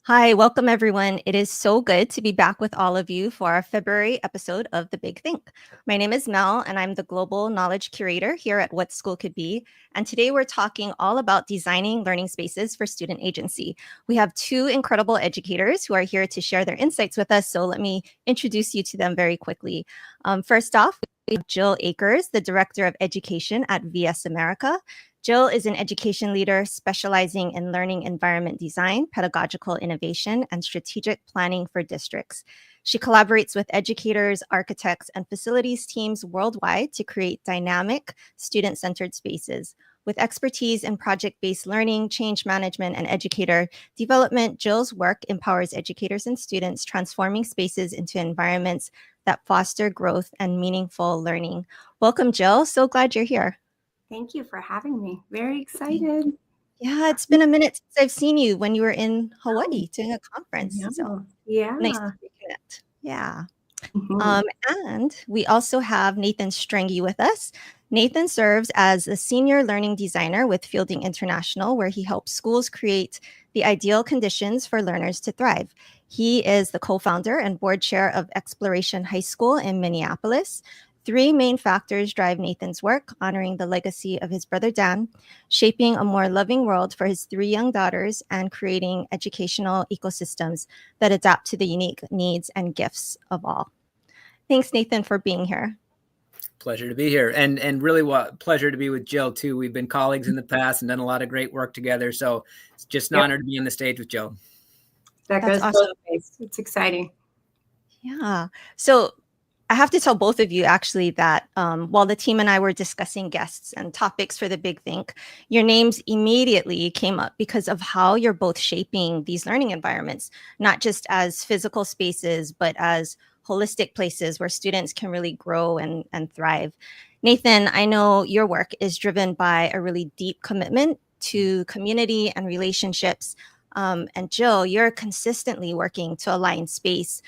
Hi, welcome everyone. It is so good to be back with all of you for our February episode of The Big Think. My name is Mel, and I'm the Global Knowledge Curator here at What School Could Be. And today we're talking all about designing learning spaces for student agency. We have two incredible educators who are here to share their insights with us. So let me introduce you to them very quickly. First off, we have Jill Ackers, the Director of Education at VS America. Jill is an education leader specializing in learning environment design, pedagogical innovation, and strategic planning for districts. She collaborates with educators, architects, and facilities teams worldwide to create dynamic, student-centered spaces. With expertise in project-based learning, change management, and educator development, Jill's work empowers educators and students, transforming spaces into environments that foster growth and meaningful learning. Welcome, Jill. So glad you're here. Thank you for having me. Very excited. Yeah, it's been a minute since I've seen you when you were in Hawaii doing a conference. So Yeah. nice to reconnect. Yeah. Mhm. And we also have Nathan Strenge with us. Nathan serves as a senior learning designer with Fielding International, where he helps schools create the ideal conditions for learners to thrive. He is the co-founder and board chair of Exploration High School in Minneapolis. Three main factors drive Nathan's work: honoring the legacy of his brother Dan, shaping a more loving world for his three young daughters, and creating educational ecosystems that adapt to the unique needs and gifts of all. Thanks, Nathan, for being here. Pleasure to be here, and really pleasure to be with Jill too. We've been colleagues in the past and done a lot of great work together. So it's just an honor to be on the stage with Jill. That That's goes awesome. both ways. It's exciting. Yeah. So I have to tell both of you actually that while the team and I were discussing guests and topics for the Big Think, your names immediately came up because of how you're both shaping these learning environments, not just as physical spaces, but as holistic places where students can really grow and thrive. Nathan, I know your work is driven by a really deep commitment to community and relationships. And Jill, you're consistently working to align space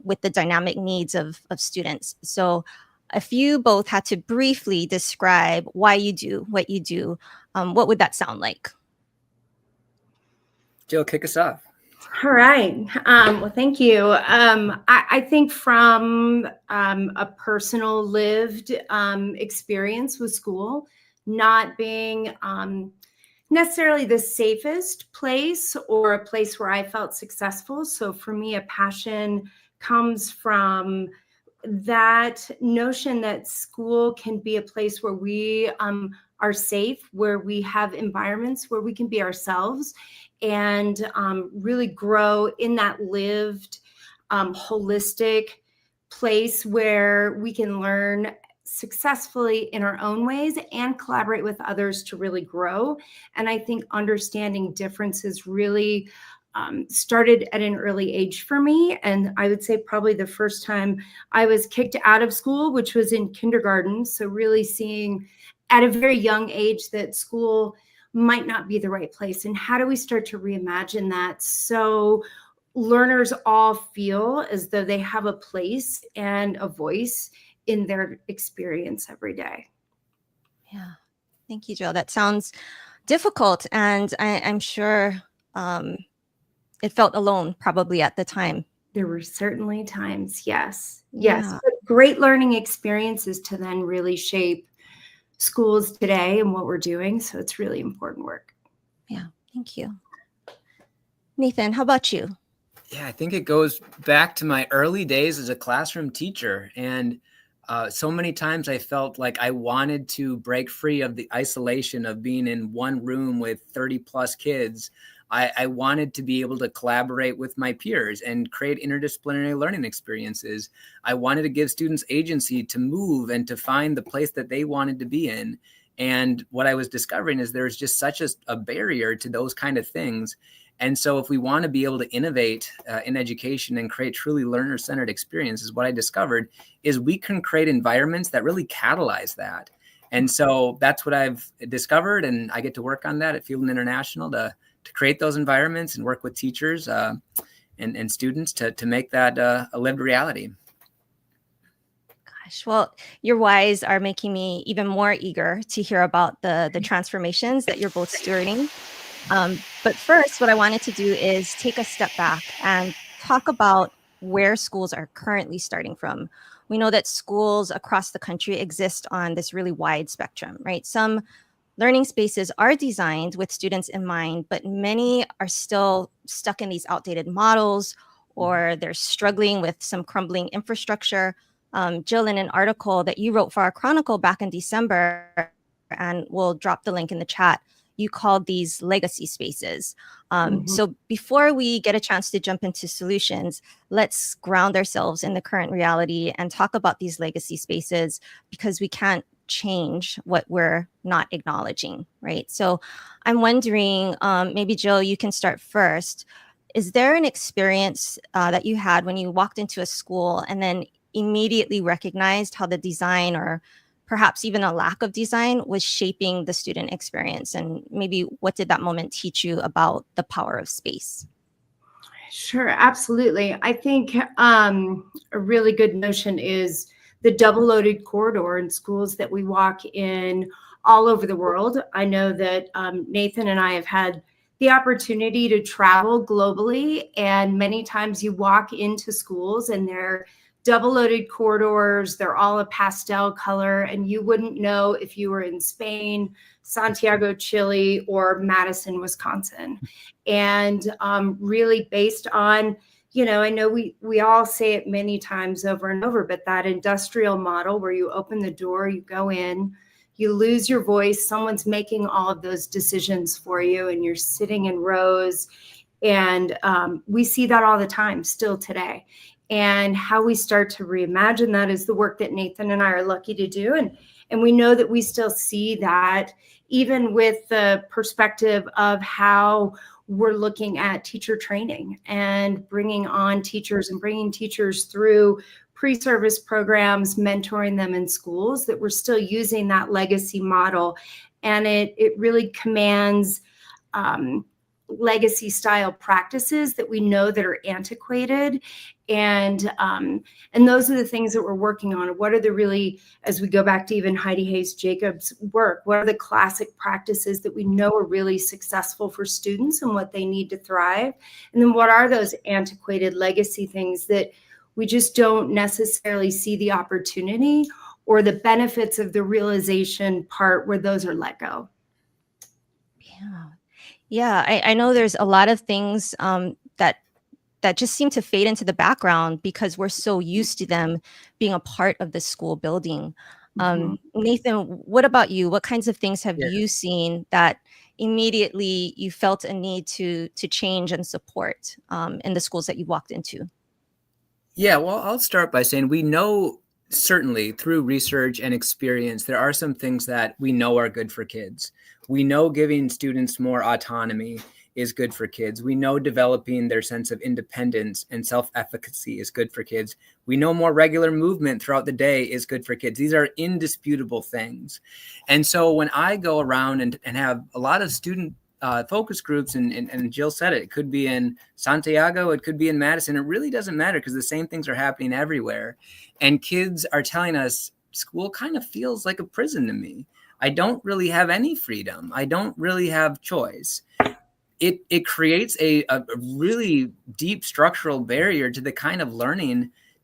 with the dynamic needs of students. So if you both had to briefly describe why you do what you do, what would that sound like? Jill, kick us off. All right. Well, thank you. I think from a personal lived experience with school, not being necessarily the safest place or a place where I felt successful. So for me, a passion comes from that notion that school can be a place where we are safe, where we have environments where we can be ourselves and really grow in that lived, holistic place where we can learn successfully in our own ways and collaborate with others to really grow. And I think understanding differences really started at an early age for me. And I would say probably the first time I was kicked out of school, which was in kindergarten. So really seeing at a very young age that school might not be the right place. And how do we start to reimagine that so learners all feel as though they have a place and a voice in their experience every day? Yeah. Thank you, Jill. That sounds difficult. And I'm sure it felt alone probably at the time. There were certainly times, yes. Yeah. Yes. But great learning experiences to then really shape schools today and what we're doing. So it's really important work. Yeah. Thank you. Nathan, how about you? Yeah, I think it goes back to my early days as a classroom teacher. And so many times I felt like I wanted to break free of the isolation of being in one room with 30 plus kids. I wanted to be able to collaborate with my peers and create interdisciplinary learning experiences. I wanted to give students agency to move and to find the place that they wanted to be in. And what I was discovering is there's just such a barrier to those kind of things. And so if we want to be able to innovate in education and create truly learner-centered experiences, what I discovered is we can create environments that really catalyze that. And so that's what I've discovered. And I get to work on that at Fielding International to create those environments and work with teachers and students to make that a lived reality. Gosh, well, your whys are making me even more eager to hear about the transformations that you're both stewarding. But first, what I wanted to do is take a step back and talk about where schools are currently starting from. We know that schools across the country exist on this really wide spectrum, right? Some learning spaces are designed with students in mind, but many are still stuck in these outdated models or they're struggling with some crumbling infrastructure. Jill, in an article that you wrote for our Chronicle back in December, and we'll drop the link in the chat, you called these legacy spaces. So before we get a chance to jump into solutions, let's ground ourselves in the current reality and talk about these legacy spaces, because we can't change what we're not acknowledging, right? So I'm wondering, maybe Jill, you can start first. Is there an experience that you had when you walked into a school and then immediately recognized how the design, or perhaps even a lack of design, was shaping the student experience? And maybe what did that moment teach you about the power of space? Sure, absolutely. I think a really good notion is the double loaded corridor in schools that we walk in all over the world. I know that Nathan and I have had the opportunity to travel globally, and many times you walk into schools and they're double loaded corridors, they're all a pastel color, and you wouldn't know if you were in Spain, Santiago, Chile, or Madison, Wisconsin. And really based on, I know we all say it many times over and over, but that industrial model where you open the door, you go in, you lose your voice, someone's making all of those decisions for you, and you're sitting in rows. And we see that all the time still today. And how we start to reimagine that is the work that Nathan and I are lucky to do. And we know that we still see that even with the perspective of how we're looking at teacher training and bringing on teachers and bringing teachers through pre-service programs, mentoring them in schools, that we're still using that legacy model. And it really commands legacy style practices that we know that are antiquated. And those are the things that we're working on. What are the really, as we go back to even Heidi Hayes Jacobs' work, what are the classic practices that we know are really successful for students and what they need to thrive? And then what are those antiquated legacy things that we just don't necessarily see the opportunity or the benefits of the realization part where those are let go? Yeah. Yeah, I know there's a lot of things that just seem to fade into the background because we're so used to them being a part of the school building. Nathan, what about you? What kinds of things have Yeah. you seen that immediately you felt a need to change and support in the schools that you walked into? Yeah, well, I'll start by saying we know certainly through research and experience, there are some things that we know are good for kids. We know giving students more autonomy is good for kids. We know developing their sense of independence and self-efficacy is good for kids. We know more regular movement throughout the day is good for kids. These are indisputable things. And so when I go around and have a lot of student focus groups, and Jill said it could be in Santiago, it could be in Madison. It really doesn't matter because the same things are happening everywhere. And kids are telling us school kind of feels like a prison to me. I don't really have any freedom. I don't really have choice. It creates a really deep structural barrier to the kind of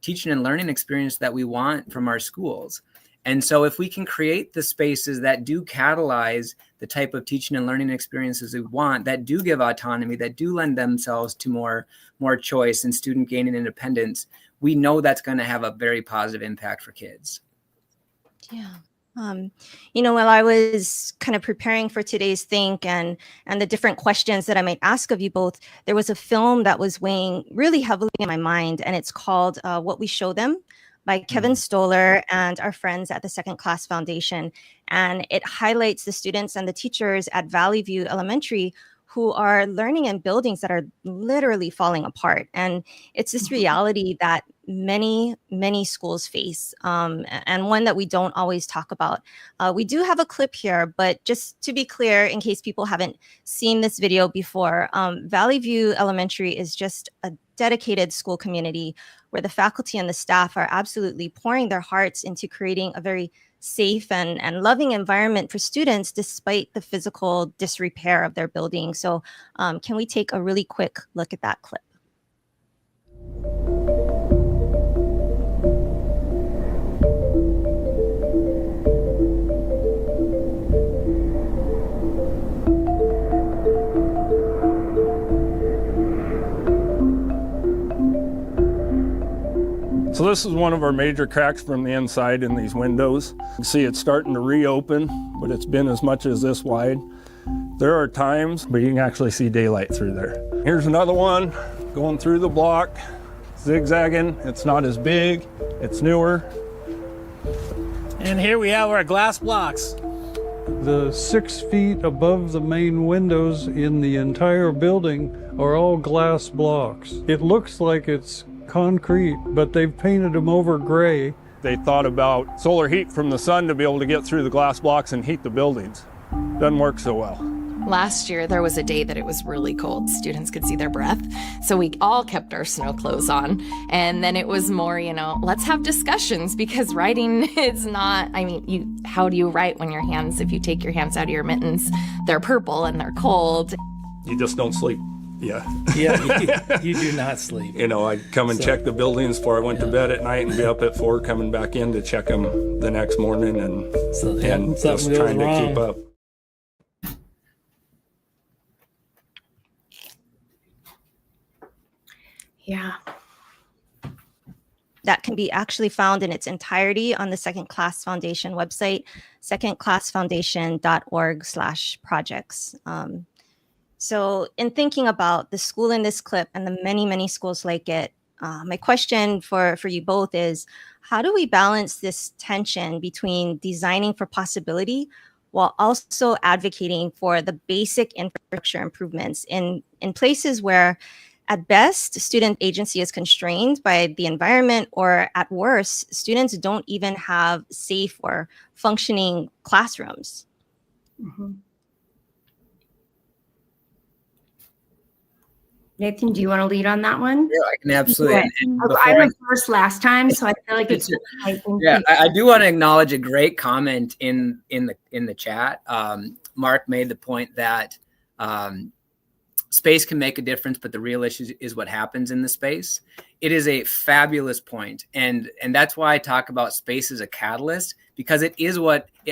teaching and learning experience that we want from our schools. And so if we can create the spaces that do catalyze the type of teaching and learning experiences we want, that do give autonomy, that do lend themselves to more choice and student gaining independence, we know that's going to have a very positive impact for kids. Yeah. While I was kind of preparing for today's Think and the different questions that I might ask of you both, there was a film that was weighing really heavily in my mind, and it's called What We Show Them by Kevin Stoller and our friends at the Second Class Foundation. And it highlights the students and the teachers at Valley View Elementary who are learning in buildings that are literally falling apart. And it's this reality that many schools face, and one that we don't always talk about. We do have a clip here, but just to be clear, in case people haven't seen this video before, Valley View Elementary is just a dedicated school community where the faculty and the staff are absolutely pouring their hearts into creating a very safe and loving environment for students despite the physical disrepair of their building. So can we take a really quick look at that clip? So this is one of our major cracks from the inside in these windows. You can see it's starting to reopen, but it's been as much as this wide. There are times, but you can actually see daylight through there. Here's another one going through the block, zigzagging. It's not as big, it's newer. And here we have our glass blocks. The 6 feet above the main windows in the entire building are all glass blocks. It looks like it's concrete, but they've painted them over gray. They thought about solar heat from the sun to be able to get through the glass blocks and heat the buildings. Doesn't work so well. Last year, there was a day that it was really cold. Students could see their breath. So we all kept our snow clothes on. And then it was more, let's have discussions, because writing is not, how do you write when your hands, if you take your hands out of your mittens, they're purple and they're cold. You just don't sleep. Yeah, you do not sleep. I'd come and check the buildings before I went to bed at night and be up at 4 coming back in to check them the next morning and just trying to keep up. Yeah. That can be actually found in its entirety on the Second Class Foundation website, secondclassfoundation.org/projects. So in thinking about the school in this clip and the many, many schools like it, my question for you both is, how do we balance this tension between designing for possibility while also advocating for the basic infrastructure improvements in places where, at best, student agency is constrained by the environment, or at worst, students don't even have safe or functioning classrooms? Mm-hmm. Nathan, do you want to lead on that one? Yeah, I can absolutely. I went first last time, so I feel like it's. I do want to acknowledge a great comment in the chat. Mark made the point that space can make a difference, but the real issue is what happens in the space. It is a fabulous point, and that's why I talk about space as a catalyst, because it is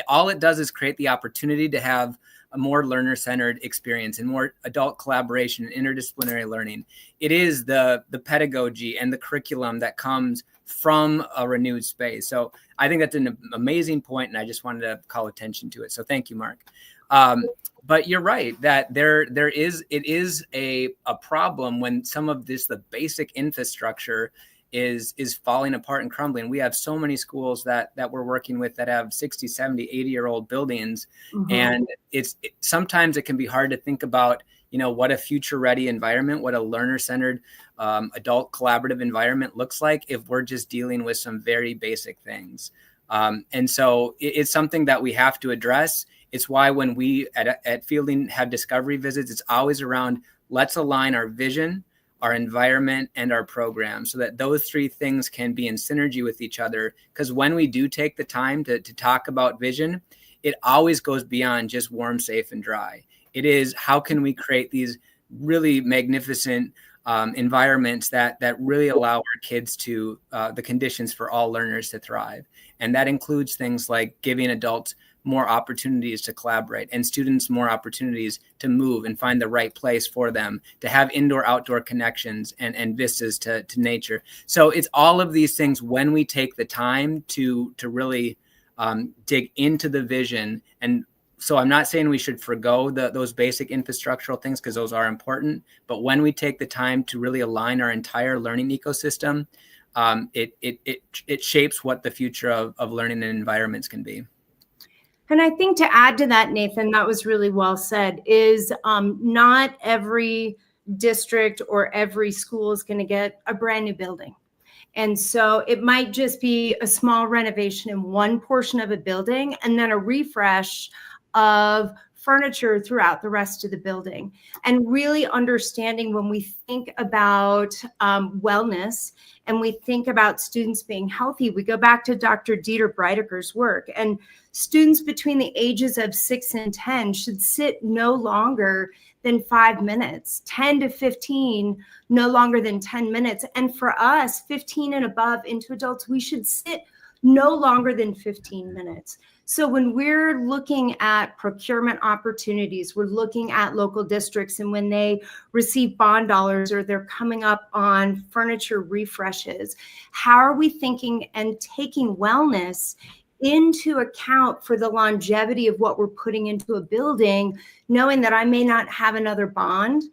all it does is create the opportunity to have a more learner-centered experience and more adult collaboration and interdisciplinary learning. It is the pedagogy and the curriculum that comes from a renewed space. So I think that's an amazing point, and I just wanted to call attention to it. So thank you, Mark. But you're right that it is a problem when some of the basic infrastructure is falling apart and crumbling. We have so many schools that we're working with that have 60, 70, 80-year-old buildings. Mm-hmm. And sometimes it can be hard to think about, what a future-ready environment, what a learner-centered adult collaborative environment looks like if we're just dealing with some very basic things. And so it's something that we have to address. It's why when we at Fielding have discovery visits, it's always around, let's align our vision, our environment, and our program, so that those three things can be in synergy with each other. Because when we do take the time to talk about vision, it always goes beyond just warm, safe, and dry. It is, how can we create these really magnificent environments that really allow our kids to the conditions for all learners to thrive. And that includes things like giving adults more opportunities to collaborate and students more opportunities to move and find the right place for them, to have indoor-outdoor connections and vistas to nature. So it's all of these things when we take the time to really dig into the vision. And so I'm not saying we should forgo those basic infrastructural things, because those are important. But when we take the time to really align our entire learning ecosystem, it shapes what the future of learning and environments can be. And I think to add to that, Nathan, that was really well said, is not every district or every school is going to get a brand new building. And so it might just be a small renovation in one portion of a building and then a refresh of furniture throughout the rest of the building, and really understanding when we think about wellness and we think about students being healthy, we go back to Dr. Dieter Breidecker's work, and students between the ages of 6 and 10 should sit no longer than 5 minutes, 10 to 15, no longer than 10 minutes. And for us, 15 and above into adults, we should sit no longer than 15 minutes. So when we're looking at procurement opportunities, we're looking at local districts, and when they receive bond dollars or they're coming up on furniture refreshes, how are we thinking and taking wellness into account for the longevity of what we're putting into a building, knowing that I may not have another bond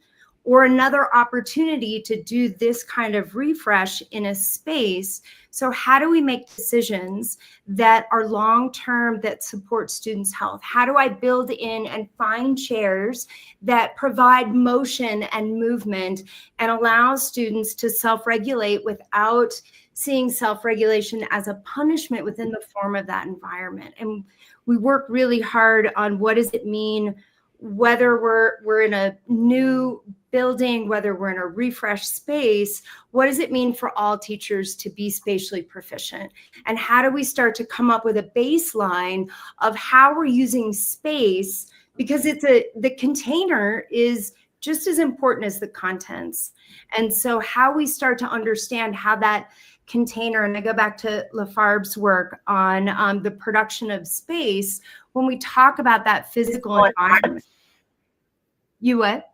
or another opportunity to do this kind of refresh in a space. So how do we make decisions that are long-term, that support students' health? How do I build in and find chairs that provide motion and movement and allow students to self-regulate without seeing self-regulation as a punishment within the form of that environment? And we work really hard on what does it mean, whether we're in a new building, whether we're in a refresh space, what does it mean for all teachers to be spatially proficient? And how do we start to come up with a baseline of how we're using space? Because the container is just as important as the contents. And so how we start to understand how that container, and I go back to Lafarb's work on the production of space, when we talk about that physical environment. You what?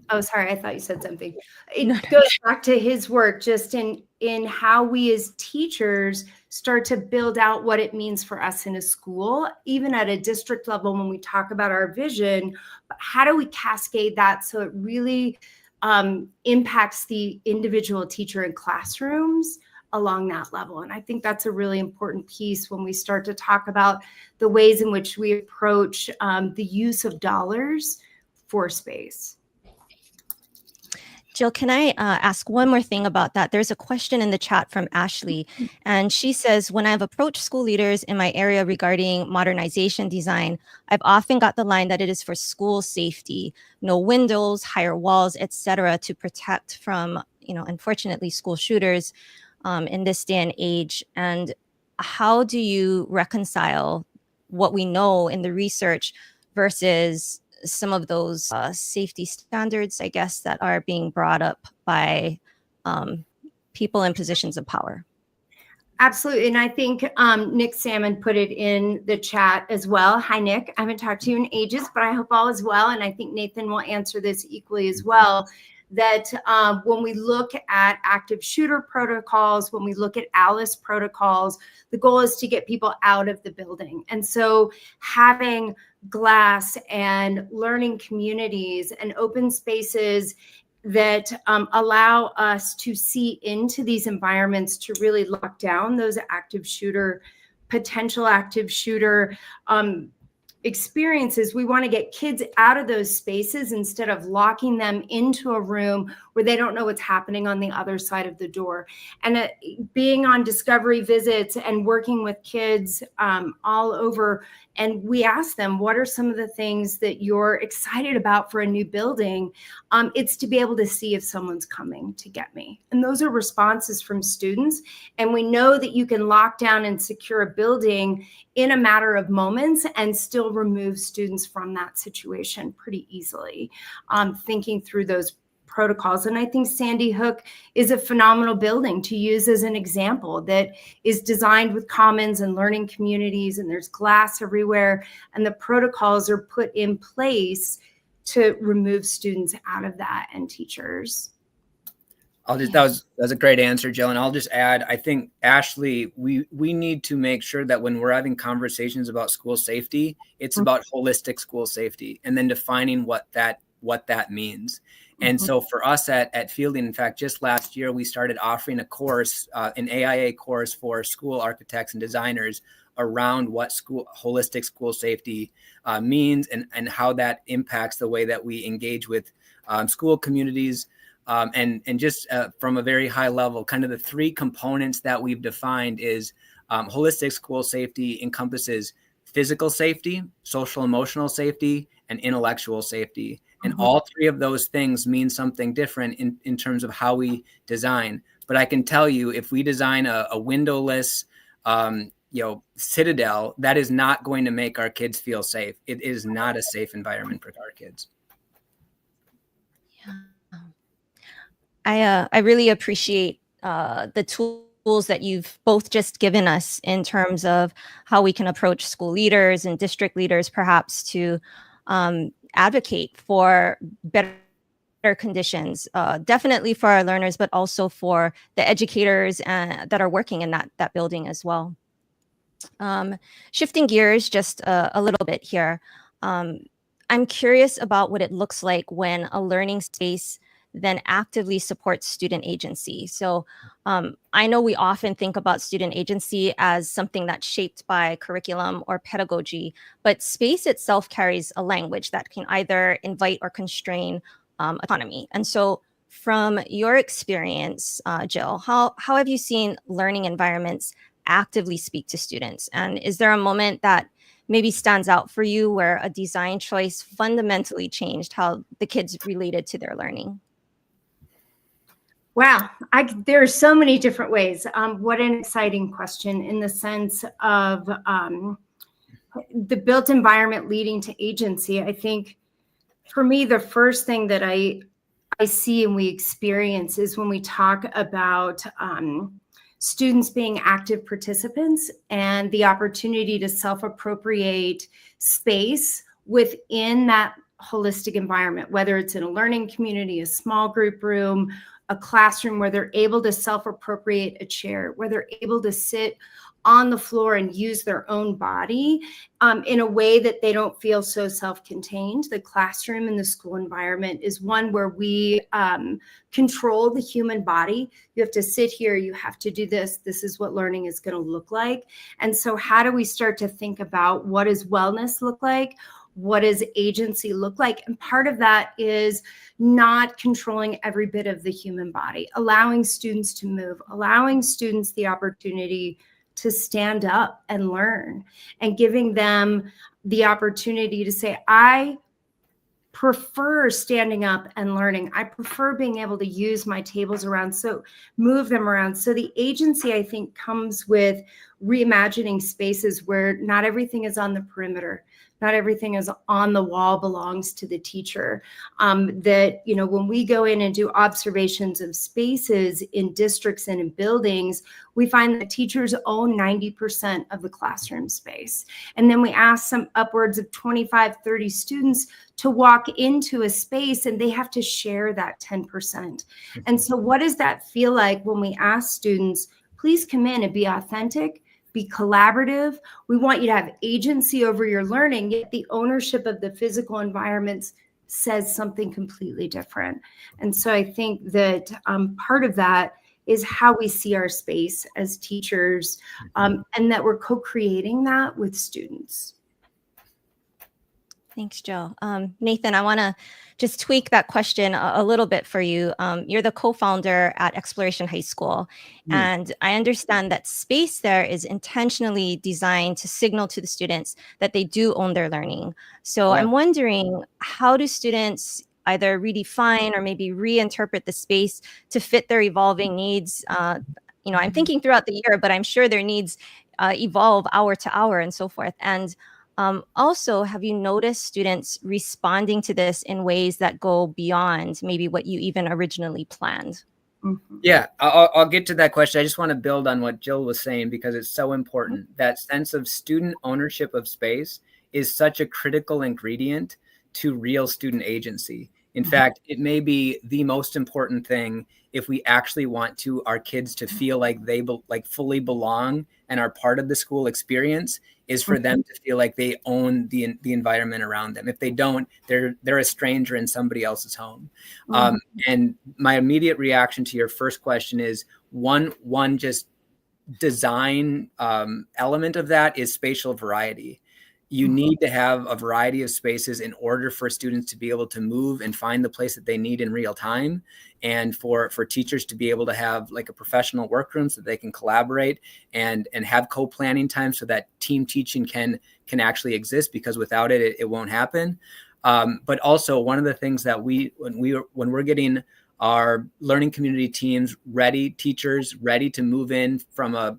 Oh, sorry, I thought you said something. It goes back to his work just in how we as teachers start to build out what it means for us in a school, even at a district level when we talk about our vision. But how do we cascade that so it really impacts the individual teacher in classrooms along that level? And I think that's a really important piece when we start to talk about the ways in which we approach the use of dollars for space. Jill, can I ask one more thing about that? There's a question in the chat from Ashley, and she says, when I've approached school leaders in my area regarding modernization design, I've often got the line that it is for school safety, no windows, higher walls, etc., to protect from, unfortunately, school shooters in this day and age. And how do you reconcile what we know in the research versus some of those safety standards, I guess, that are being brought up by people in positions of power? Absolutely. And I think Nick Salmon put it in the chat as well. Hi, Nick. I haven't talked to you in ages, but I hope all is well. And I think Nathan will answer this equally as well, that when we look at active shooter protocols, when we look at ALICE protocols, the goal is to get people out of the building. And so having glass and learning communities and open spaces that allow us to see into these environments to really lock down those potential active shooter experiences. We want to get kids out of those spaces instead of locking them into a room where they don't know what's happening on the other side of the door. And being on discovery visits and working with kids all over, and we ask them, what are some of the things that you're excited about for a new building? It's to be able to see if someone's coming to get me. And those are responses from students. And we know that you can lock down and secure a building in a matter of moments and still remove students from that situation pretty easily, thinking through those protocols. And I think Sandy Hook is a phenomenal building to use as an example that is designed with commons and learning communities, and there's glass everywhere, and the protocols are put in place to remove students out of that and teachers. That was a great answer, Jill. And I'll just add, I think, Ashley, we need to make sure that when we're having conversations about school safety, it's about holistic school safety, and then defining what that means. And so for us at Fielding, in fact, just last year, we started offering a course, an AIA course for school architects and designers around what holistic school safety means and how that impacts the way that we engage with school communities. And just from a very high level, kind of the three components that we've defined is holistic school safety encompasses physical safety, social emotional safety, and intellectual safety. And all three of those things mean something different in terms of how we design. But I can tell you, if we design a windowless, citadel, that is not going to make our kids feel safe. It is not a safe environment for our kids. I really appreciate the tools that you've both just given us in terms of how we can approach school leaders and district leaders, perhaps to advocate for better conditions, definitely for our learners, but also for the educators that are working in that building as well. Shifting gears just a little bit here. I'm curious about what it looks like when a learning space then actively supports student agency. So I know we often think about student agency as something that's shaped by curriculum or pedagogy, but space itself carries a language that can either invite or constrain autonomy. And so from your experience, Jill, how have you seen learning environments actively speak to students? And is there a moment that maybe stands out for you where a design choice fundamentally changed how the kids related to their learning? Wow, there are so many different ways. What an exciting question in the sense of the built environment leading to agency. I think for me, the first thing that I see and we experience is when we talk about students being active participants and the opportunity to self-appropriate space within that holistic environment, whether it's in a learning community, a small group room, a classroom where they're able to self-appropriate a chair, where they're able to sit on the floor and use their own body in a way that they don't feel so self-contained. The classroom and the school environment is one where we control the human body. You have to sit here, you have to do this. This is what learning is going to look like. And so how do we start to think about what does wellness look like? What does agency look like? And part of that is not controlling every bit of the human body, allowing students to move, allowing students the opportunity to stand up and learn, and giving them the opportunity to say, I prefer standing up and learning. I prefer being able to use my tables around, so move them around. So the agency, I think, comes with reimagining spaces where not everything is on the perimeter. Not everything is on the wall belongs to the teacher. That, when we go in and do observations of spaces in districts and in buildings, we find that teachers own 90% of the classroom space. And then we ask some upwards of 25, 30 students to walk into a space and they have to share that 10%. And so what does that feel like when we ask students, please come in and be authentic, be collaborative. We want you to have agency over your learning, yet the ownership of the physical environments says something completely different. And so I think that part of that is how we see our space as teachers, and that we're co-creating that with students. Thanks, Jill. Nathan, I want to just tweak that question a little bit for you. You're the co-founder at Exploration High School, and I understand that space there is intentionally designed to signal to the students that they do own their learning. So I'm wondering, how do students either redefine or maybe reinterpret the space to fit their evolving needs? I'm thinking throughout the year, but I'm sure their needs evolve hour to hour and so forth. And also, have you noticed students responding to this in ways that go beyond maybe what you even originally planned? Yeah, I'll get to that question. I just want to build on what Jill was saying because it's so important. That sense of student ownership of space is such a critical ingredient to real student agency. In fact, it may be the most important thing if we actually want our kids to feel like they fully belong and are part of the school experience, is for them to feel like they own the environment around them. If they don't, they're a stranger in somebody else's home. And my immediate reaction to your first question is one just design element of that is spatial variety. You need to have a variety of spaces in order for students to be able to move and find the place that they need in real time, and for teachers to be able to have like a professional workroom so they can collaborate and have co-planning time so that team teaching can actually exist, because without it, it won't happen. But also, one of the things that when we're getting our learning community teams ready, teachers ready to move in from a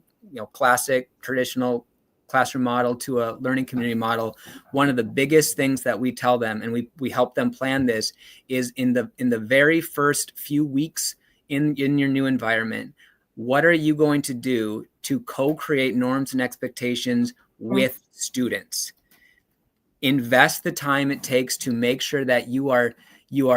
classic traditional classroom model to a learning community model, one of the biggest things that we tell them, and we help them plan this, is in the very first few weeks in your new environment, what are you going to do to co-create norms and expectations with students? Invest the time it takes to make sure that you are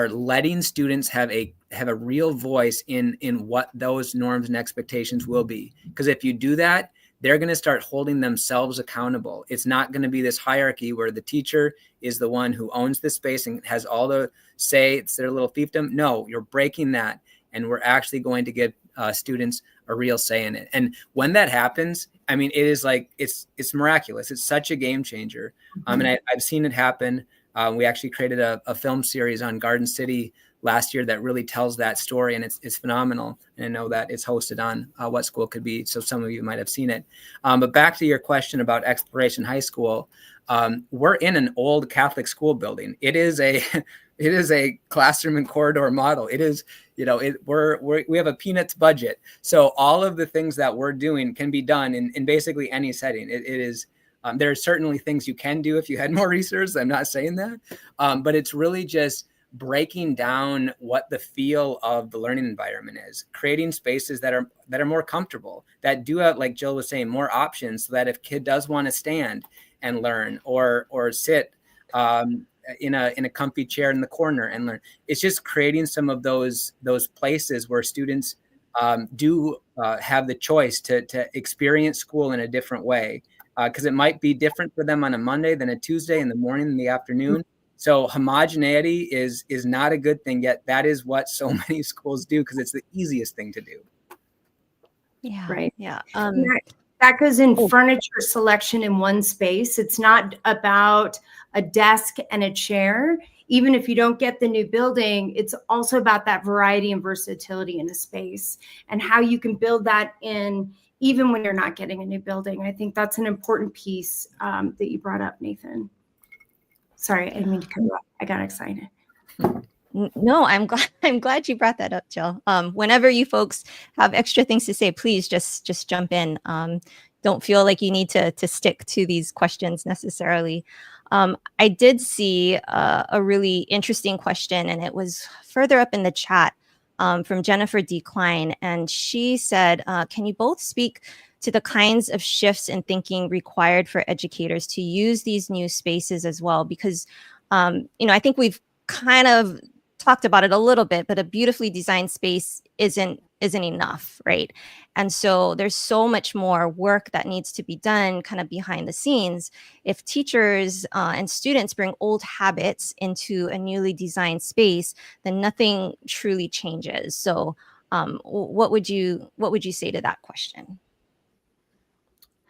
letting students have a real voice in what those norms and expectations will be. Because if you do that, they're going to start holding themselves accountable. It's not going to be this hierarchy where the teacher is the one who owns the space and has all the say. It's their little fiefdom. No, you're breaking that. And we're actually going to give students a real say in it. And when that happens, I mean, it is like, it's miraculous. It's such a game changer. And I've seen it happen. We actually created a film series on Garden City last year that really tells that story, and it's phenomenal. And I know that it's hosted on What School Could Be, so some of you might have seen it. But back to your question about Exploration High School, we're in an old Catholic school building. It is a classroom and corridor model. It is, we have a peanuts budget, so all of the things that we're doing can be done in basically any setting. It is. There are certainly things you can do if you had more resources. I'm not saying that, but it's really just breaking down what the feel of the learning environment is, creating spaces that are more comfortable, that do have, like Jill was saying, more options, so that if kid does want to stand and learn or sit in a comfy chair in the corner and learn. It's just creating some of those places where students do have the choice to experience school in a different way, because it might be different for them on a Monday than a Tuesday, in the morning, in the afternoon. So homogeneity is not a good thing, yet that is what so many schools do, because it's the easiest thing to do. Yeah. Right. Yeah. That goes in furniture selection in one space. It's not about a desk and a chair. Even if you don't get the new building, it's also about that variety and versatility in a space, and how you can build that in even when you're not getting a new building. I think that's an important piece that you brought up, Nathan. Sorry, I didn't mean to cut you off. I got excited. No, I'm glad you brought that up, Jill. Whenever you folks have extra things to say, please just jump in. Don't feel like you need to stick to these questions necessarily. I did see a really interesting question, and it was further up in the chat from Jennifer D. Klein, and she said, "Can you both speak to the kinds of shifts in thinking required for educators to use these new spaces as well?" Because I think we've kind of talked about it a little bit, but a beautifully designed space isn't enough, right? And so there's so much more work that needs to be done kind of behind the scenes. If teachers and students bring old habits into a newly designed space, then nothing truly changes. So what would you say to that question?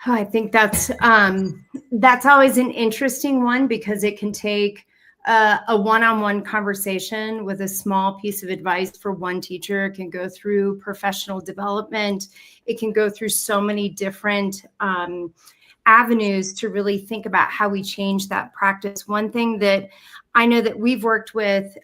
I think that's always an interesting one, because it can take a one-on-one conversation with a small piece of advice for one teacher. It can go through professional development. It can go through so many different avenues to really think about how we change that practice. One thing that I know that we've worked with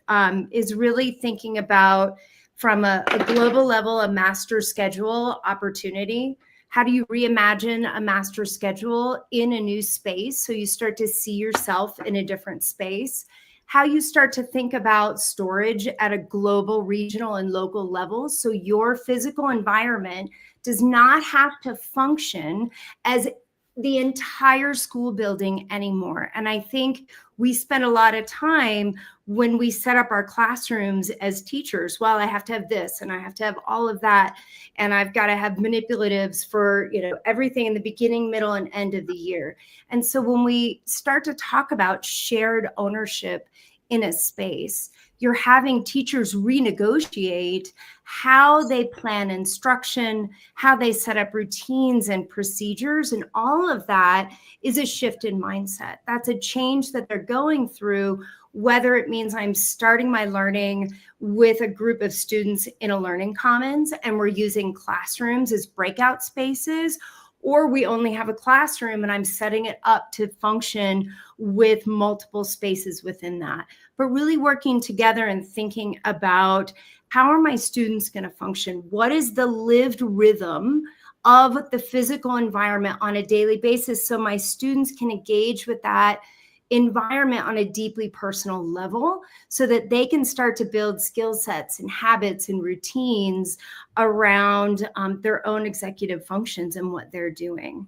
is really thinking about, from a global level, a master schedule opportunity. How do you reimagine a master schedule in a new space, so you start to see yourself in a different space? How you start to think about storage at a global, regional, and local level, so your physical environment does not have to function as the entire school building anymore. And I think we spend a lot of time when we set up our classrooms as teachers. Well, I have to have this, and I have to have all of that, and I've got to have manipulatives for everything in the beginning, middle, and end of the year. And so when we start to talk about shared ownership in a space. You're having teachers renegotiate how they plan instruction, how they set up routines and procedures, and all of that is a shift in mindset. That's a change that they're going through, whether it means I'm starting my learning with a group of students in a learning commons and we're using classrooms as breakout spaces, or we only have a classroom and I'm setting it up to function with multiple spaces within that. But really working together and thinking about, how are my students going to function? What is the lived rhythm of the physical environment on a daily basis, so my students can engage with that environment on a deeply personal level, so that they can start to build skill sets and habits and routines around their own executive functions and what they're doing.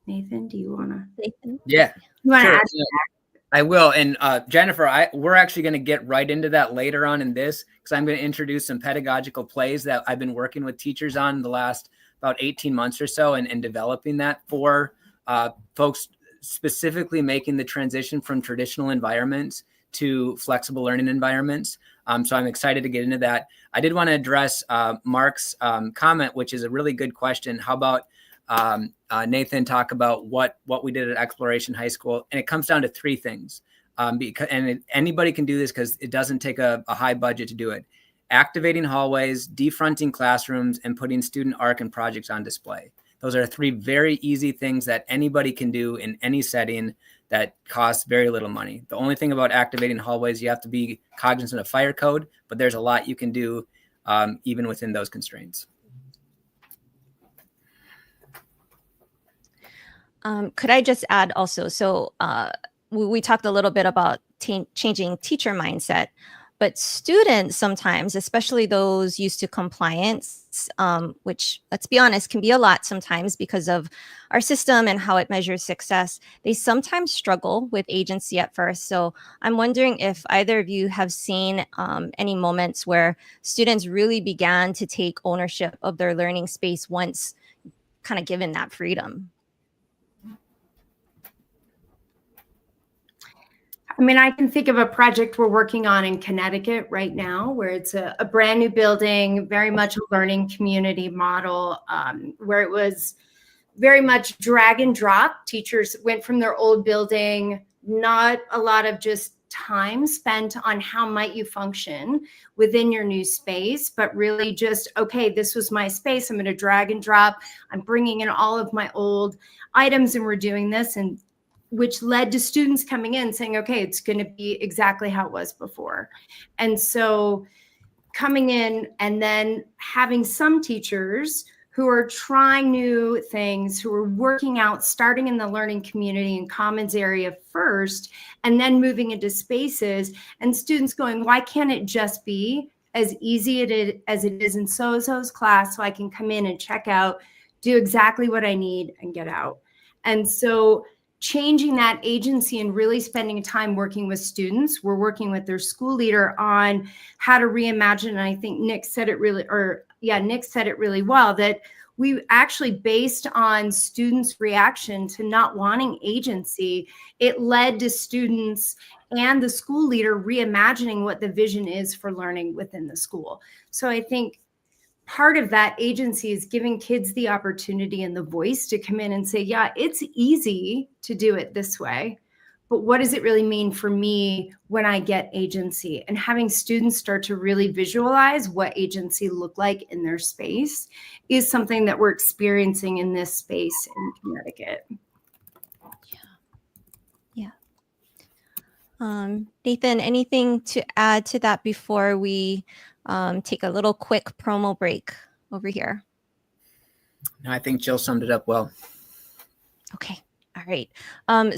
Nathan, do you want to? Nathan? Yeah, You want to sure. add? I will. And Jennifer, we're actually going to get right into that later on in this, because I'm going to introduce some pedagogical plays that I've been working with teachers on the last about 18 months or so, and developing that for folks specifically making the transition from traditional environments to flexible learning environments. So I'm excited to get into that. I did want to address Mark's comment, which is a really good question. How about Nathan talk about what we did at Exploration High School? And it comes down to three things. Anybody can do this because it doesn't take a high budget to do it. Activating hallways, defronting classrooms, and putting student arc and projects on display. Those are three very easy things that anybody can do in any setting that costs very little money. The only thing about activating hallways, you have to be cognizant of fire code, but there's a lot you can do even within those constraints. Could I just add also, so we talked a little bit about changing teacher mindset, but students sometimes, especially those used to compliance, which, let's be honest, can be a lot sometimes because of our system and how it measures success, they sometimes struggle with agency at first. So I'm wondering if either of you have seen any moments where students really began to take ownership of their learning space once kind of given that freedom. I mean, I can think of a project we're working on in Connecticut right now, where it's a brand new building, very much a learning community model, where it was very much drag and drop. Teachers went from their old building, not a lot of just time spent on how might you function within your new space, but really just, okay, this was my space. I'm going to drag and drop. I'm bringing in all of my old items and we're doing this, and which led to students coming in saying, okay, it's going to be exactly how it was before. And so coming in and then having some teachers who are trying new things, who are working out, starting in the learning community and commons area first, and then moving into spaces, and students going, why can't it just be as easy as it is in so-and-so's class, so I can come in and check out, do exactly what I need and get out. And so changing that agency and really spending time working with students. We're working with their school leader on how to reimagine. And I think Nick said it really well, that we actually, based on students' reaction to not wanting agency, it led to students and the school leader reimagining what the vision is for learning within the school. So I think part of that agency is giving kids the opportunity and the voice to come in and say, yeah, it's easy to do it this way, but what does it really mean for me when I get agency? And having students start to really visualize what agency looked like in their space is something that we're experiencing in this space in Connecticut. Yeah. Nathan, anything to add to that before we take a little quick promo break over here? No, I think Jill summed it up well. Okay. All right.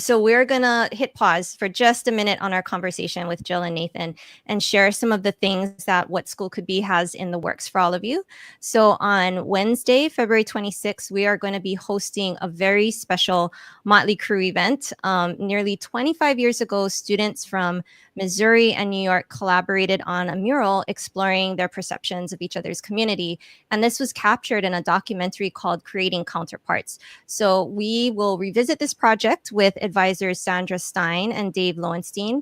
So we're going to hit pause for just a minute on our conversation with Jill and Nathan and share some of the things that What School Could Be has in the works for all of you. So on Wednesday, February 26th, we are going to be hosting a very special Motley Crew event. Nearly 25 years ago, students from Missouri and New York collaborated on a mural exploring their perceptions of each other's community. And this was captured in a documentary called Creating Counterparts. So we will revisit this project with advisors Sandra Stein and Dave Lowenstein,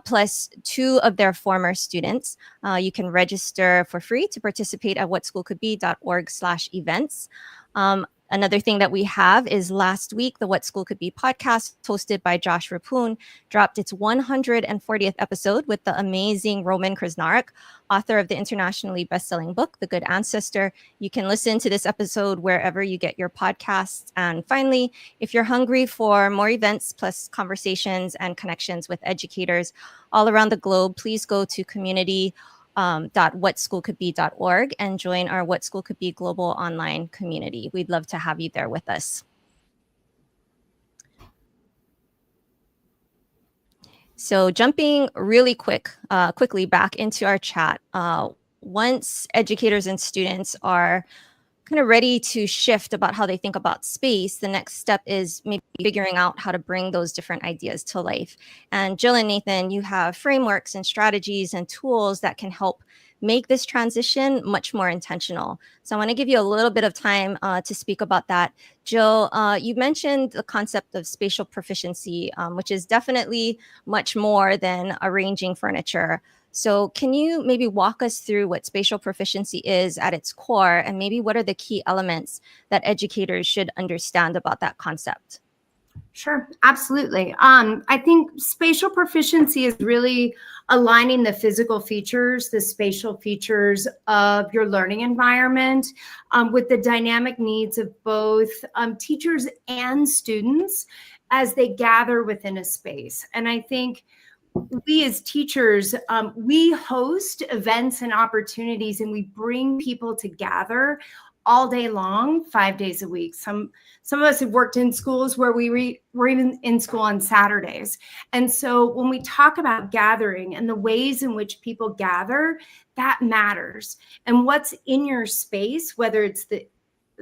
plus 2 of their former students. You can register for free to participate at whatschoolcouldbe.org/events. Another thing that we have is last week, the What School Could Be podcast, hosted by Josh Rapoon, dropped its 140th episode with the amazing Roman Krznarek, author of the internationally best-selling book, The Good Ancestor. You can listen to this episode wherever you get your podcasts. And finally, if you're hungry for more events, plus conversations and connections with educators all around the globe, please go to community.whatschoolcouldbe.org and join our What School Could Be global online community. We'd love to have you there with us. So jumping really quickly back into our chat, once educators and students are kind of ready to shift about how they think about space, the next step is maybe figuring out how to bring those different ideas to life. And Jill and Nathan, you have frameworks and strategies and tools that can help make this transition much more intentional. So I want to give you a little bit of time to speak about that. Jill, you mentioned the concept of spatial proficiency, which is definitely much more than arranging furniture. So can you maybe walk us through what spatial proficiency is at its core, and maybe what are the key elements that educators should understand about that concept? Sure, absolutely. I think spatial proficiency is really aligning the physical features, the spatial features of your learning environment with the dynamic needs of both teachers and students as they gather within a space. And I think we as teachers, we host events and opportunities, and we bring people to gather all day long, 5 days a week. Some of us have worked in schools where we're even in school on Saturdays. And so when we talk about gathering and the ways in which people gather, that matters. And what's in your space, whether it's the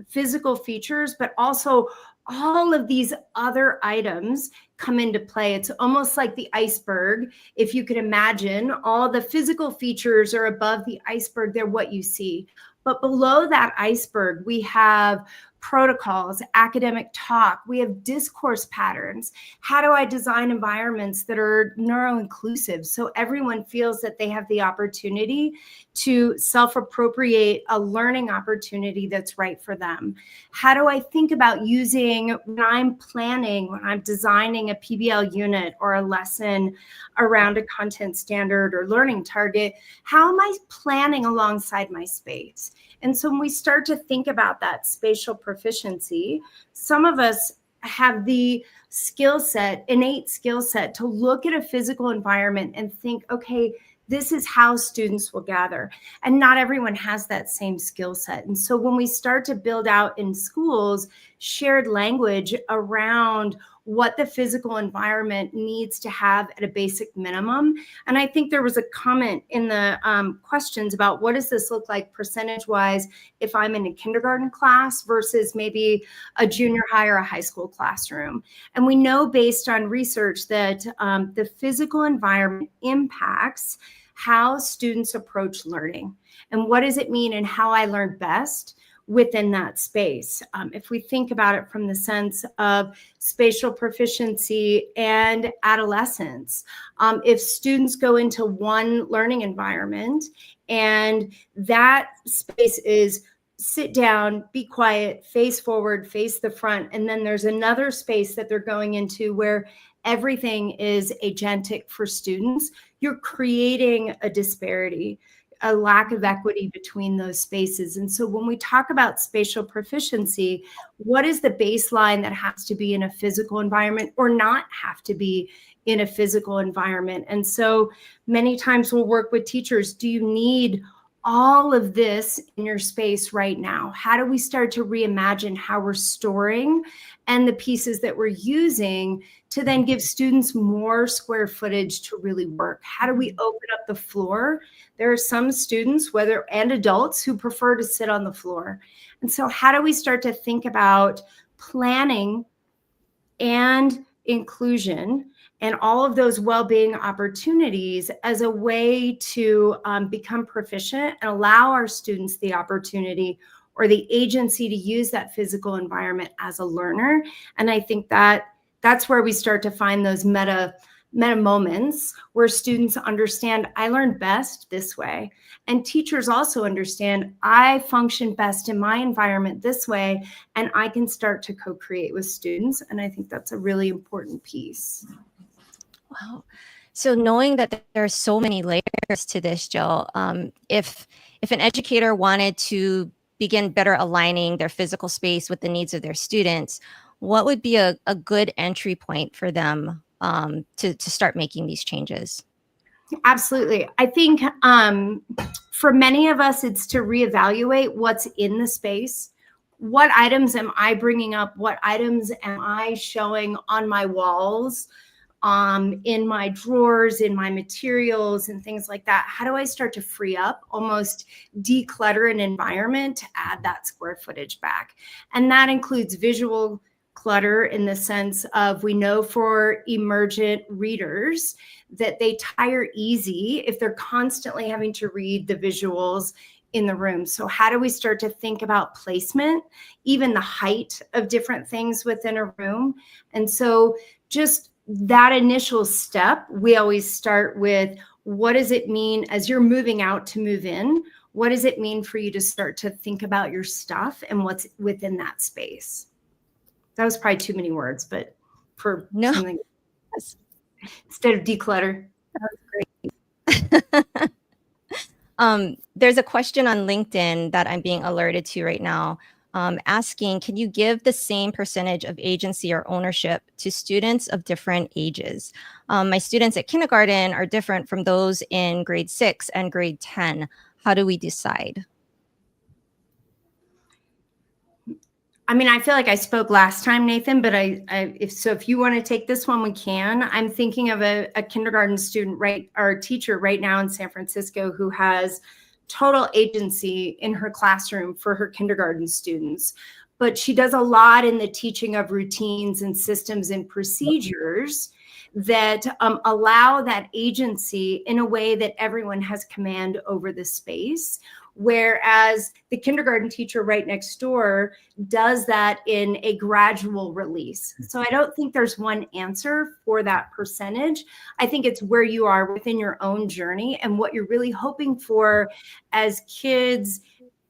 physical features, but also all of these other items come into play. It's almost like the iceberg. If you could imagine, all the physical features are above the iceberg. They're what you see. But below that iceberg, we have protocols, academic talk, we have discourse patterns. How do I design environments that are neuro-inclusive so everyone feels that they have the opportunity to self-appropriate a learning opportunity that's right for them? How do I think about using, when I'm planning, when I'm designing a PBL unit or a lesson around a content standard or learning target, how am I planning alongside my space? And so when we start to think about that spatial proficiency, some of us have the skill set, innate skill set, to look at a physical environment and think, okay, this is how students will gather. And not everyone has that same skill set. And so when we start to build out in schools shared language around what the physical environment needs to have at a basic minimum. And I think there was a comment in the questions about what does this look like percentage-wise if I'm in a kindergarten class versus maybe a junior high or a high school classroom. And we know based on research that the physical environment impacts how students approach learning. And what does it mean and how I learn best within that space? If we think about it from the sense of spatial proficiency and adolescence, if students go into one learning environment and that space is sit down, be quiet, face forward, face the front, and then there's another space that they're going into where everything is agentic for students, you're creating a disparity, a lack of equity between those spaces. And so when we talk about spatial proficiency, what is the baseline that has to be in a physical environment or not have to be in a physical environment? And so many times we'll work with teachers. Do you need all of this in your space right now? How do we start to reimagine how we're storing and the pieces that we're using to then give students more square footage to really work? How do we open up the floor? There are some students, and adults, who prefer to sit on the floor. And so how do we start to think about planning and inclusion and all of those well-being opportunities as a way to become proficient and allow our students the opportunity or the agency to use that physical environment as a learner? And I think that That's where we start to find those meta moments where students understand I learn best this way. And teachers also understand I function best in my environment this way, and I can start to co-create with students. And I think that's a really important piece. Wow. So knowing that there are so many layers to this, Jill, if an educator wanted to begin better aligning their physical space with the needs of their students, what would be a good entry point for them to start making these changes? Absolutely. I think for many of us, it's to reevaluate what's in the space. What items am I bringing up? What items am I showing on my walls, in my drawers, in my materials, and things like that? How do I start to free up, almost declutter an environment to add that square footage back? And that includes visual clutter in the sense of, we know for emergent readers that they tire easy if they're constantly having to read the visuals in the room. So how do we start to think about placement, even the height of different things within a room? And so just that initial step, we always start with, what does it mean as you're moving out to move in? What does it mean for you to start to think about your stuff and what's within that space? That was probably too many words, but for something instead of declutter. That was great. There's a question on LinkedIn that I'm being alerted to right now, asking, can you give the same percentage of agency or ownership to students of different ages? My students at kindergarten are different from those in grade 6 and grade 10. How do we decide? I mean, I feel like I spoke last time, Nathan, but if you want to take this one, we can. I'm thinking of a kindergarten student, or teacher right now in San Francisco who has total agency in her classroom for her kindergarten students. But she does a lot in the teaching of routines and systems and procedures that allow that agency in a way that everyone has command over the space. Whereas the kindergarten teacher right next door does that in a gradual release. So I don't think there's one answer for that percentage. I think it's where you are within your own journey and what you're really hoping for as kids,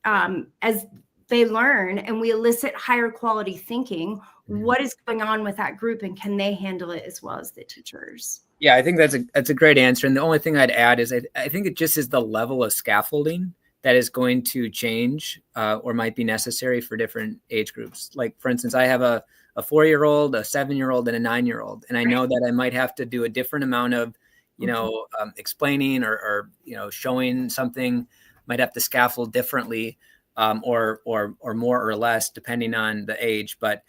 as they learn and we elicit higher quality thinking. What is going on with that group, and can they handle it as well as the teachers? Yeah, I think that's a great answer. And the only thing I'd add is I think it just is the level of scaffolding that is going to change or might be necessary for different age groups. Like, for instance, I have a 4-year-old, a 7-year-old, and a 9-year-old. And I know that I might have to do a different amount of, explaining or showing something, might have to scaffold differently or more or less depending on the age. But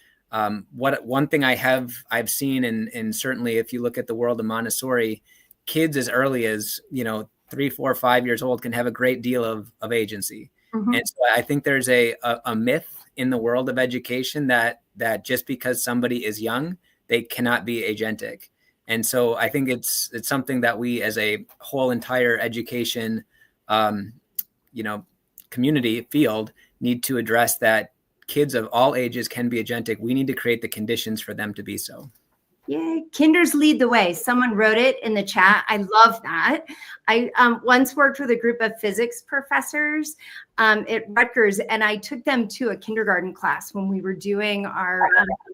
one thing I've seen, and certainly if you look at the world of Montessori, kids as early as, 3, 4, 5 years old can have a great deal of agency. Mm-hmm. And so I think there's a myth in the world of education that just because somebody is young, they cannot be agentic. And so I think it's something that we as a whole entire education, community field need to address, that kids of all ages can be agentic. We need to create the conditions for them to be so. Yay, kinders lead the way. Someone wrote it in the chat. I love that. I once worked with a group of physics professors at Rutgers, and I took them to a kindergarten class when we were doing our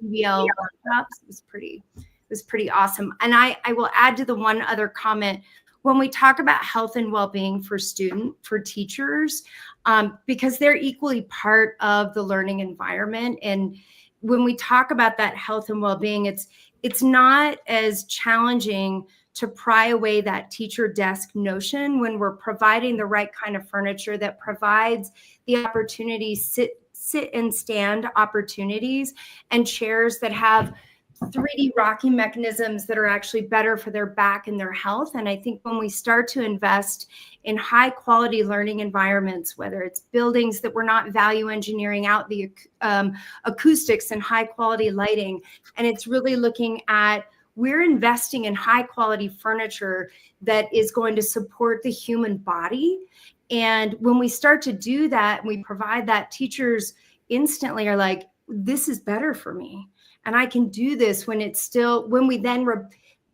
PBL workshops. It was pretty awesome. And I will add to the one other comment. When we talk about health and well-being for teachers, because they're equally part of the learning environment. And when we talk about that health and well-being, it's not as challenging to pry away that teacher desk notion when we're providing the right kind of furniture that provides the opportunity, sit and stand opportunities, and chairs that have 3D rocking mechanisms that are actually better for their back and their health. And I think when we start to invest in high quality learning environments, whether it's buildings that we're not value engineering out the acoustics and high quality lighting, and it's really looking at, we're investing in high quality furniture that is going to support the human body. And when we start to do that, and we provide that, teachers instantly are like, this is better for me. And I can do this when we then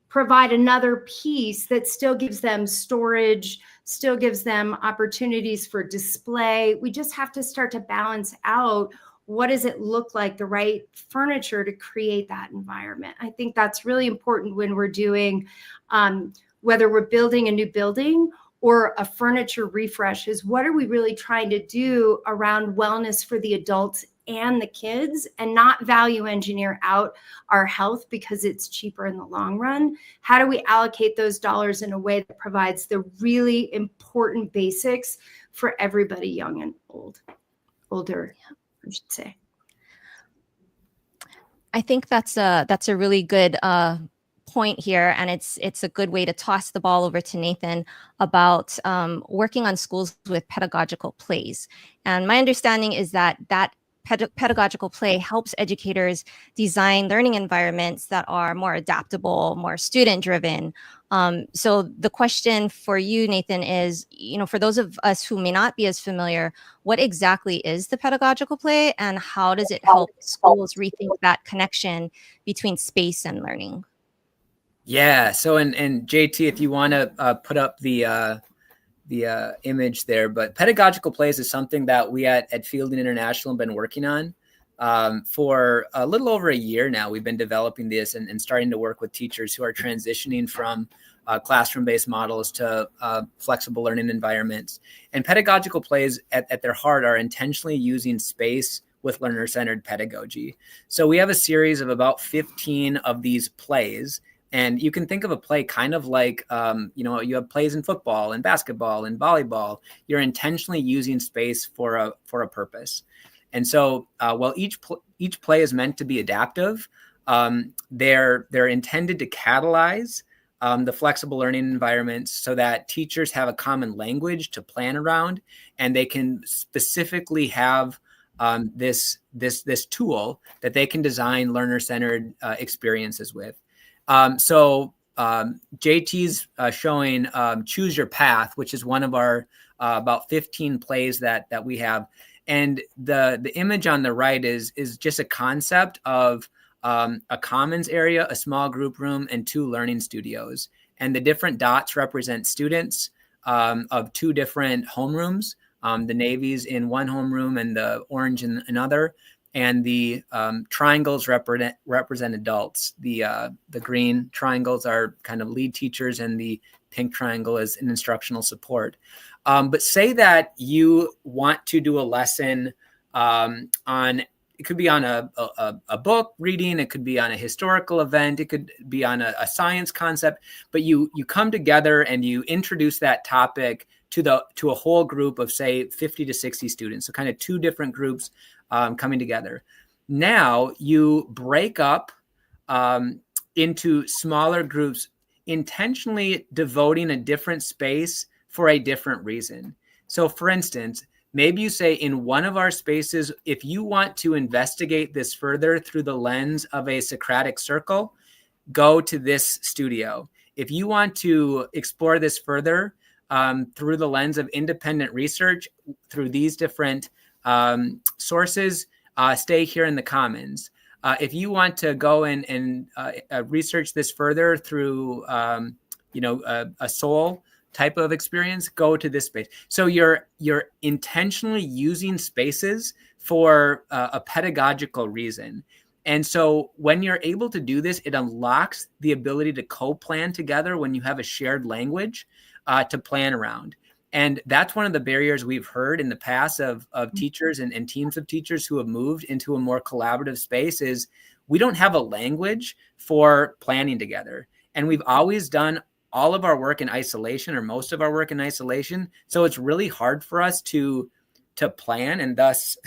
provide another piece that still gives them storage, still gives them opportunities for display. We just have to start to balance out, what does it look like, the right furniture to create that environment. I think that's really important when we're doing, whether we're building a new building or a furniture refresh, is what are we really trying to do around wellness for the adults and the kids, and not value engineer out our health because it's cheaper in the long run. How do we allocate those dollars in a way that provides the really important basics for everybody, young and older, I should say. I think that's a really good point here, and it's a good way to toss the ball over to Nathan about working on schools with pedagogical plays. And my understanding is that pedagogical play helps educators design learning environments that are more adaptable, more student-driven. So the question for you, Nathan, is, for those of us who may not be as familiar, what exactly is the pedagogical play, and how does it help schools rethink that connection between space and learning? Yeah. So, and JT, if you want to put up the image there, but pedagogical plays is something that we at Fielding International have been working on for a little over a year now. We've been developing this and starting to work with teachers who are transitioning from classroom-based models to flexible learning environments. And pedagogical plays at their heart are intentionally using space with learner-centered pedagogy. So we have a series of about 15 of these plays. And you can think of a play kind of like, you have plays in football and basketball and volleyball. You're intentionally using space for a purpose. And so while each play is meant to be adaptive, they're intended to catalyze the flexible learning environments so that teachers have a common language to plan around, and they can specifically have this tool that they can design learner-centered experiences with. So JT's showing Choose Your Path, which is one of our about 15 plays that we have. And the image on the right is just a concept of a commons area, a small group room, and 2 learning studios. And the different dots represent students of 2 different homerooms. The navy's in one homeroom and the orange in another. And the triangles represent adults. The green triangles are kind of lead teachers, and the pink triangle is an instructional support. But say that you want to do a lesson on, it could be on a book reading, it could be on a historical event, it could be on a science concept, but you come together and you introduce that topic to a whole group of, say, 50 to 60 students. So kind of 2 different groups coming together. Now you break up into smaller groups, intentionally devoting a different space for a different reason. So for instance, maybe you say, in one of our spaces, if you want to investigate this further through the lens of a Socratic circle, go to this studio. If you want to explore this further through the lens of independent research, through these different sources, stay here in the commons. If you want to go and research this further through, a soul type of experience, go to this space. So you're intentionally using spaces for a pedagogical reason. And so when you're able to do this, it unlocks the ability to co-plan together when you have a shared language to plan around. And that's one of the barriers we've heard in the past of teachers and teams of teachers who have moved into a more collaborative space is we don't have a language for planning together. And we've always done all of our work in isolation, or most of our work in isolation. So it's really hard for us to plan and thus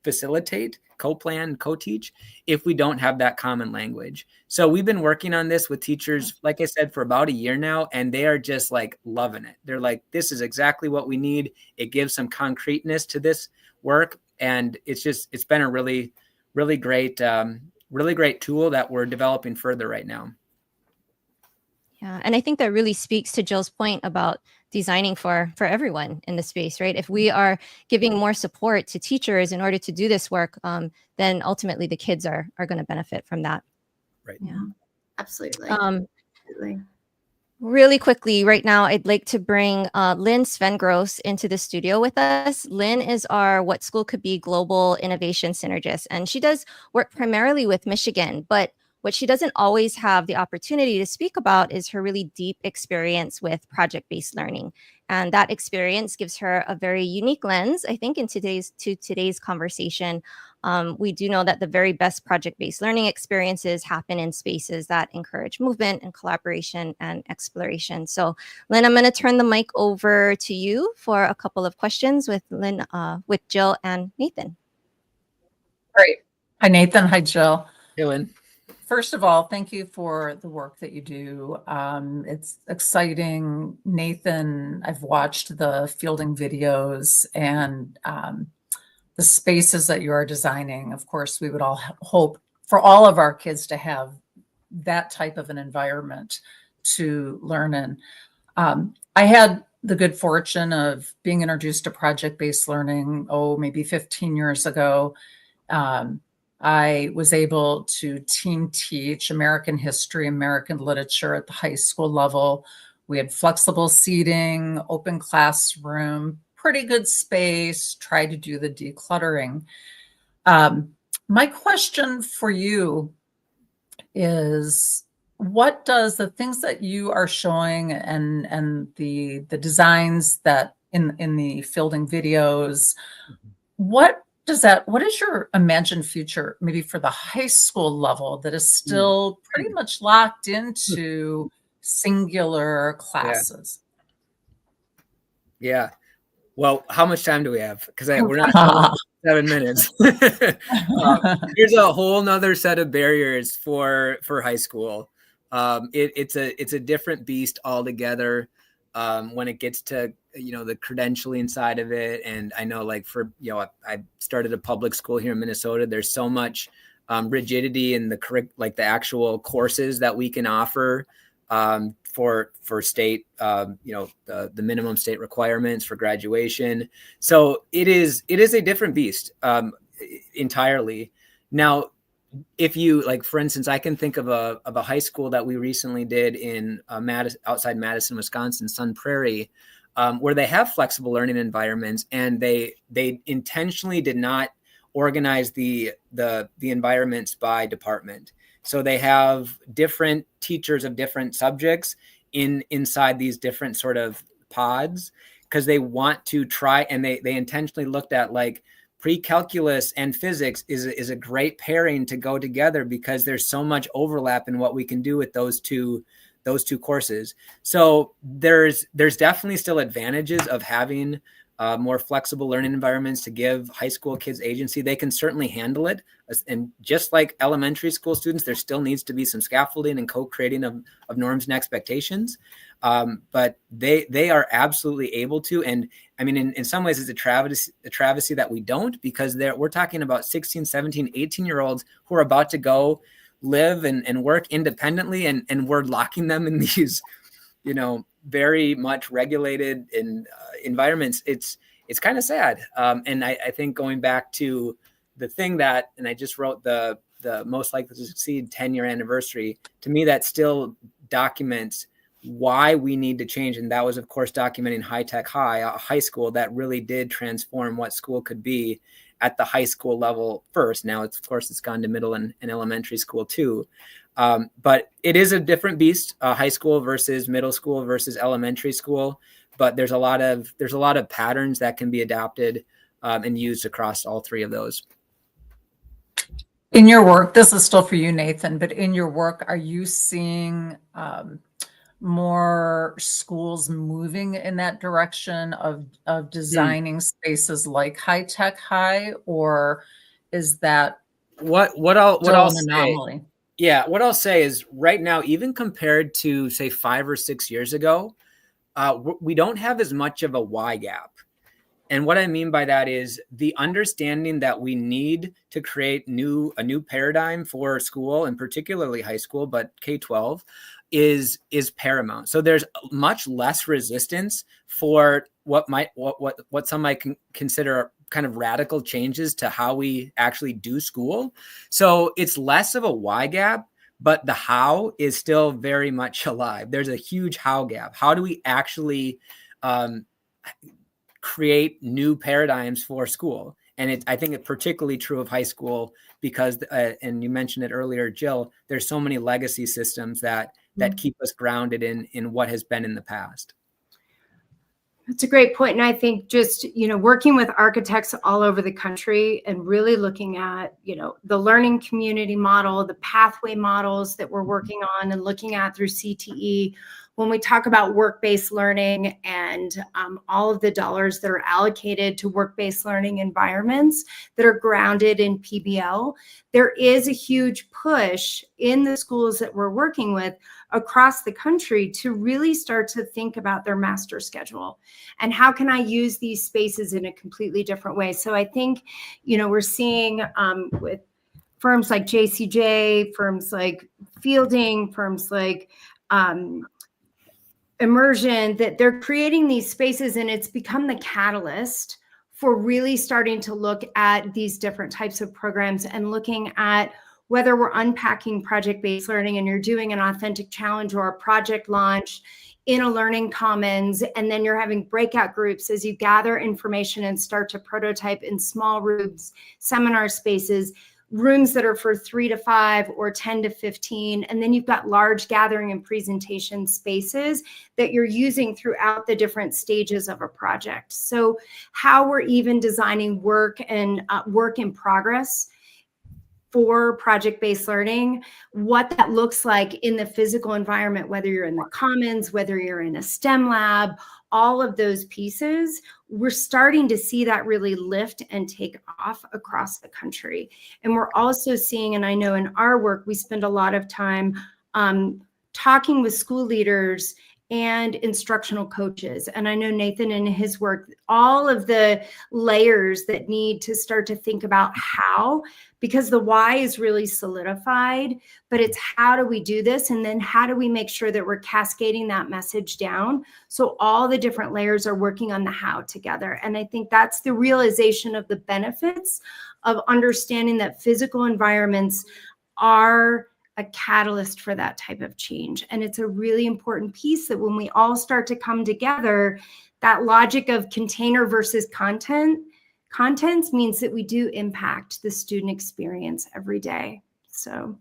facilitate, co-plan, co-teach if we don't have that common language. So we've been working on this with teachers, like I said, for about a year now, and they are just like loving it. They're like, this is exactly what we need. It gives some concreteness to this work. And it's been a really, really great tool that we're developing further right now. Yeah, and I think that really speaks to Jill's point about designing for everyone in the space, right? If we are giving more support to teachers in order to do this work, then ultimately the kids are going to benefit from that. Right. Yeah. Absolutely. Um, Absolutely. Really quickly, right now, I'd like to bring Lynn Svengross into the studio with us. Lynn is our What School Could Be Global Innovation Synergist, and she does work primarily with Michigan, but what she doesn't always have the opportunity to speak about is her really deep experience with project-based learning. And that experience gives her a very unique lens, I think, in today's conversation. We do know that the very best project-based learning experiences happen in spaces that encourage movement and collaboration and exploration. So, Lynn, I'm going to turn the mic over to you for a couple of questions with with Jill and Nathan. Great. Hi, Nathan. Hi, Jill. Hey, Lynn. First of all, thank you for the work that you do. It's exciting. Nathan, I've watched the fielding videos and the spaces that you are designing. Of course, we would all hope for all of our kids to have that type of an environment to learn in. I had the good fortune of being introduced to project-based learning, maybe 15 years ago. I was able to team teach American history, American literature at the high school level. We had flexible seating, open classroom, pretty good space, tried to do the decluttering. My question for you is, what does the things that you are showing and the designs that in the fielding videos, what is your imagined future maybe for the high school level that is still pretty much locked into singular classes? Yeah. Well, how much time do we have? Because we're not 7 minutes. Here's a whole nother set of barriers for high school. It's a different beast altogether when it gets to the credentialing side of it. And I know, like, I started a public school here in Minnesota. There's so much rigidity in the actual courses that we can offer for state, the minimum state requirements for graduation. So it is a different beast entirely. Now, if you, like, for instance, I can think of a high school that we recently did in outside Madison, Wisconsin, Sun Prairie, where they have flexible learning environments, and they intentionally did not organize the environments by department. So they have different teachers of different subjects inside these different sort of pods, because they want to try, and they intentionally looked at, like, pre-calculus and physics is a great pairing to go together, because there's so much overlap in what we can do with those two courses. So there's definitely still advantages of having more flexible learning environments to give high school kids agency. They can certainly handle it. And just like elementary school students, there still needs to be some scaffolding and co-creating of norms and expectations. But they are absolutely able to. And I mean, in some ways, it's a travesty that we don't, because we're talking about 16, 17, 18-year-olds who are about to go live and work independently, and we're locking them in these, very much regulated environments. It's kind of sad. And I think, going back to the thing that, and I just wrote the most likely to succeed 10-year anniversary, to me, that still documents why we need to change. And that was, of course, documenting High Tech High, a high school that really did transform what school could be at the high school level first. Now, of course, it's gone to middle and elementary school too. But it is a different beast, high school versus middle school versus elementary school. But there's a lot of patterns that can be adapted and used across all three of those. In your work, this is still for you, Nathan, but in your work, are you seeing more schools moving in that direction of designing spaces like High Tech High, or is that what I'll an anomaly? Yeah, what I'll say is, right now, even compared to, say, 5 or 6 years ago, we don't have as much of a Y gap. And what I mean by that is the understanding that we need to create a new paradigm for school, and particularly high school, but K-12 is paramount. So there's much less resistance for what some might consider kind of radical changes to how we actually do school. So it's less of a why gap, but the how is still very much alive. There's a huge how gap. How do we actually create new paradigms for school? And I think it's particularly true of high school because, and you mentioned it earlier, Jill, there's so many legacy systems that keep us grounded in what has been in the past. That's a great point. And I think just, working with architects all over the country and really looking at, the learning community model, the pathway models that we're working on and looking at through CTE, when we talk about work-based learning and all of the dollars that are allocated to work-based learning environments that are grounded in PBL, there is a huge push in the schools that we're working with across the country to really start to think about their master schedule and how can I use these spaces in a completely different way. So I think, we're seeing with firms like JCJ, firms like Fielding, firms like Immersion, that they're creating these spaces, and it's become the catalyst for really starting to look at these different types of programs and looking at whether we're unpacking project-based learning and you're doing an authentic challenge or a project launch in a learning commons, and then you're having breakout groups as you gather information and start to prototype in small rooms, seminar spaces, rooms that are for 3 to 5 or 10 to 15. And then you've got large gathering and presentation spaces that you're using throughout the different stages of a project. So how we're even designing work and work in progress for project-based learning, what that looks like in the physical environment, whether you're in the commons, whether you're in a STEM lab, all of those pieces, we're starting to see that really lift and take off across the country. And we're also seeing, and I know in our work, we spend a lot of time talking with school leaders and instructional coaches. And I know Nathan in his work, all of the layers that need to start to think about how, because the why is really solidified, but it's how do we do this? And then how do we make sure that we're cascading that message down? So all the different layers are working on the how together. And I think that's the realization of the benefits of understanding that physical environments are a catalyst for that type of change. And it's a really important piece that when we all start to come together, that logic of container versus contents means that we do impact the student experience every day. So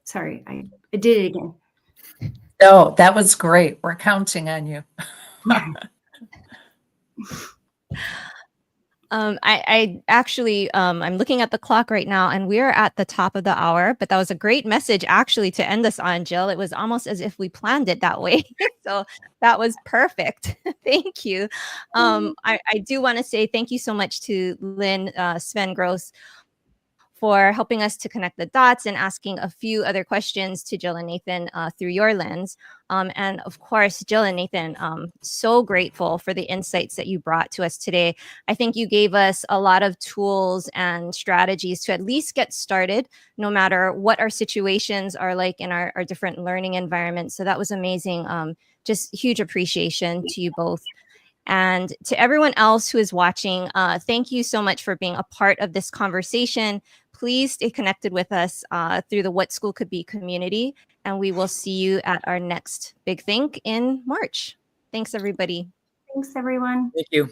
sorry, I did it again. No, that was great. We're counting on you. I actually, I'm looking at the clock right now and we're at the top of the hour, but that was a great message actually to end us on, Jill. It was almost as if we planned it that way. So that was perfect. Thank you. I do want to say thank you so much to Lynn Sven Gross for helping us to connect the dots and asking a few other questions to Jill and Nathan through your lens. And of course, Jill and Nathan, so grateful for the insights that you brought to us today. I think you gave us a lot of tools and strategies to at least get started, no matter what our situations are like in our different learning environments. So that was amazing. Just huge appreciation to you both. And to everyone else who is watching, thank you so much for being a part of this conversation. Please stay connected with us through the What School Could Be community, and we will see you at our next Big Think in March. Thanks, everybody. Thanks, everyone. Thank you.